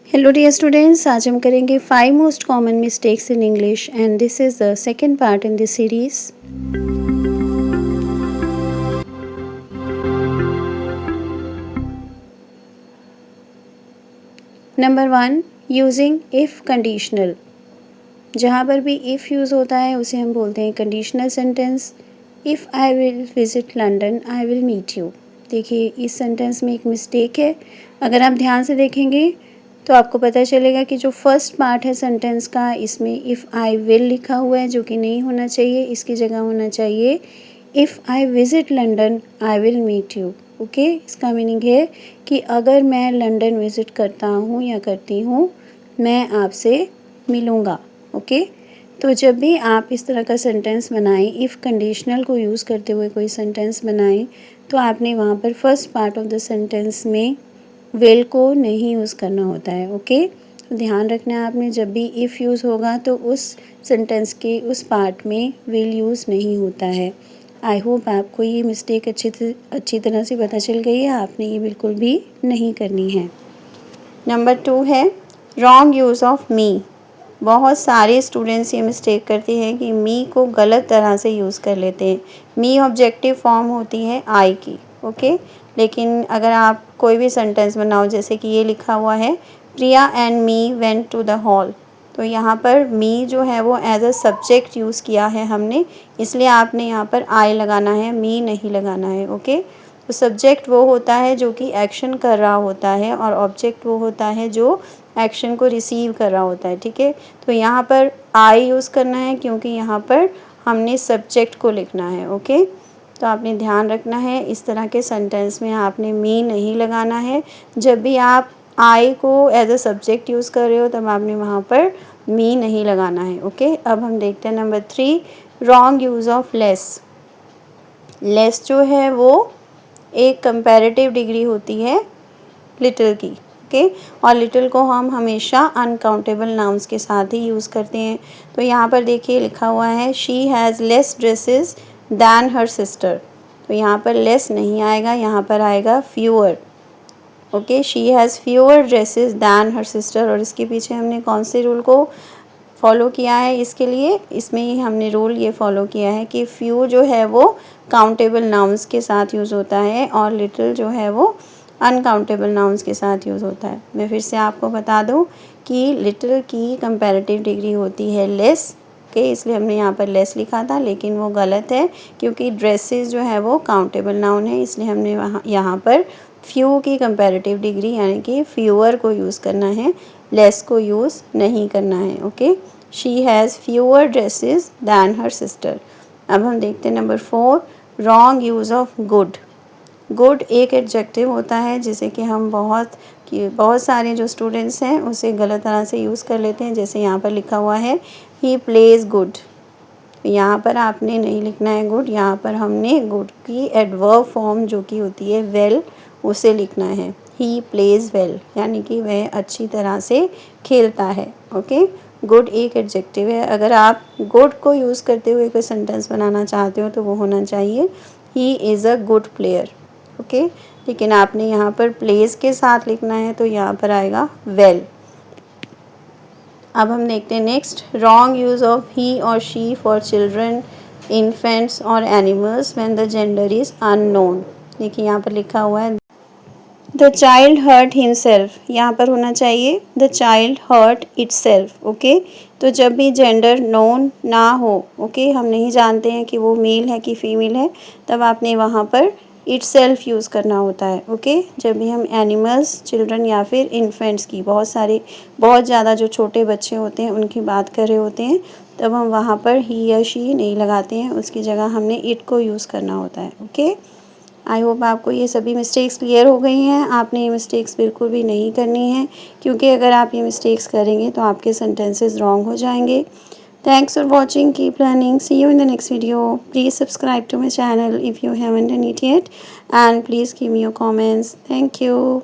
Hello dear students, आज हम करेंगे 5 most common mistakes in English and this is the second part in this series. Number 1, using if conditional. जहाँ पर भी if use होता है उसे हम बोलते हैं conditional sentence. If I will visit London I will meet you. देखिए, इस सेंटेंस में एक मिस्टेक है। अगर आप ध्यान से देखेंगे तो आपको पता चलेगा कि जो फर्स्ट पार्ट है सेंटेंस का, इसमें इफ़ आई विल लिखा हुआ है, जो कि नहीं होना चाहिए। इसकी जगह होना चाहिए if I visit London I will meet you. Okay, इसका मीनिंग है कि अगर मैं लंदन विज़िट करता हूँ या करती हूँ, मैं आपसे मिलूँगा। ओके, तो जब भी आप इस तरह का सेंटेंस बनाएं, इफ़ कंडीशनल को यूज़ करते हुए कोई सेंटेंस बनाएं, तो आपने वहाँ पर first part of the sentence में विल को नहीं यूज़ करना होता है। ओके, तो ध्यान रखना है आपने, जब भी इफ़ यूज़ होगा तो उस सेंटेंस के उस पार्ट में विल यूज़ नहीं होता है। आई होप आपको ये मिस्टेक अच्छी तरह से पता चल गई है। आपने ये बिल्कुल भी नहीं करनी है। नंबर 2 है रॉन्ग यूज़ ऑफ मी। बहुत सारे स्टूडेंट्स ये मिस्टेक करते हैं कि मी को गलत तरह से यूज़ कर लेते हैं। मी ऑब्जेक्टिव फॉर्म होती है आई की। ओके, लेकिन अगर आप कोई भी सेंटेंस बनाओ, जैसे कि ये लिखा हुआ है Priya and me went to the hall, तो यहाँ पर मी जो है वो एज अ सब्जेक्ट यूज़ किया है हमने, इसलिए आपने यहाँ पर आई लगाना है, मी नहीं लगाना है। ओके, तो सब्जेक्ट वो होता है जो कि एक्शन कर रहा होता है और ऑब्जेक्ट वो होता है जो एक्शन को रिसीव कर रहा होता है। ठीक है, तो यहाँ पर आई यूज़ करना है क्योंकि यहाँ पर हमने सब्जेक्ट को लिखना है। ओके, तो आपने ध्यान रखना है, इस तरह के सेंटेंस में आपने मी नहीं लगाना है। जब भी आप आई को एज अ सब्जेक्ट यूज़ कर रहे हो तब आपने वहाँ पर मी नहीं लगाना है। ओके, अब हम देखते हैं number 3, wrong use of less. Less जो है वो एक कंपैरेटिव डिग्री होती है लिटिल की। ओके, और लिटिल को हम हमेशा अनकाउंटेबल नाउन्स के साथ ही यूज़ करते हैं। तो यहाँ पर देखिए लिखा हुआ है she has less dresses than her sister, तो यहाँ पर लेस नहीं आएगा, यहाँ पर आएगा fewer. Okay, she has fewer dresses than her sister, और इसके पीछे हमने कौन से रूल को फॉलो किया है? इसके लिए इसमें ही हमने रूल ये फॉलो किया है कि फ्यू जो है वो काउंटेबल नाउन्स के साथ यूज़ होता है और लिटिल जो है वो अनकाउंटेबल नाउन्स के साथ यूज़ होता है। मैं फिर से आपको बता दूं कि लिटिल की कंपैरेटिव डिग्री होती है लेस। ओके, इसलिए हमने यहाँ पर लेस लिखा था, लेकिन वो गलत है क्योंकि ड्रेसेस जो है वो काउंटेबल नाउन है, इसलिए हमने यहाँ पर फ्यू की कंपैरेटिव डिग्री यानी कि फ्यूअर को यूज़ करना है, लेस को यूज़ नहीं करना है। Okay, she has fewer dresses than her sister. अब हम देखते हैं number 4, wrong use of good. Good एक एडजेक्टिव होता है जिसे कि हम बहुत सारे जो स्टूडेंट्स हैं उसे गलत तरह से यूज़ कर लेते हैं। जैसे यहाँ पर लिखा हुआ है ही प्लेज गुड, यहाँ पर आपने नहीं लिखना है गुड, यहाँ पर हमने गुड की एडवर्ब फॉर्म जो कि होती है वेल उसे लिखना है। ही प्लेज वेल यानी कि वह अच्छी तरह से खेलता है। ओके, गुड एक एडजेक्टिव है। अगर आप गुड को यूज़ करते हुए कोई सेंटेंस बनाना चाहते हो तो वो होना चाहिए he is a good player. Okay, लेकिन आपने यहाँ पर प्लेज के साथ लिखना है तो यहाँ पर आएगा वेल। अब हम देखते हैं नेक्स्ट, रॉन्ग यूज़ ऑफ ही और शी फॉर चिल्ड्रन, इन्फेंट्स और animals when the gender is unknown. देखिए यहाँ पर लिखा हुआ है द चाइल्ड हर्ट हिमसेल्फ, यहाँ पर होना चाहिए the child hurt itself. Okay, तो जब भी जेंडर नोन ना हो, ओके, हम नहीं जानते हैं कि वो मेल है कि फीमेल है, तब आपने वहाँ पर इटसेल्फ यूज़ करना होता है। ओके, जब भी हम एनिमल्स, चिल्ड्रन या फिर इन्फेंट्स की बहुत ज़्यादा जो छोटे बच्चे होते हैं उनकी बात कर रहे होते हैं, तब हम वहाँ पर ही या शी नहीं लगाते हैं, उसकी जगह हमने इट को यूज़ करना होता है। ओके, आई होप आपको ये सभी मिस्टेक्स क्लियर हो गई हैं। आपने ये मिस्टेक्स बिल्कुल भी नहीं करनी है क्योंकि अगर आप ये मिस्टेक्स करेंगे तो आपके सेंटेंसेस रॉन्ग हो जाएंगे। Thanks for watching, keep learning, see you in the next video. Please subscribe to my channel if you haven't done it yet and please give me your comments. Thank you.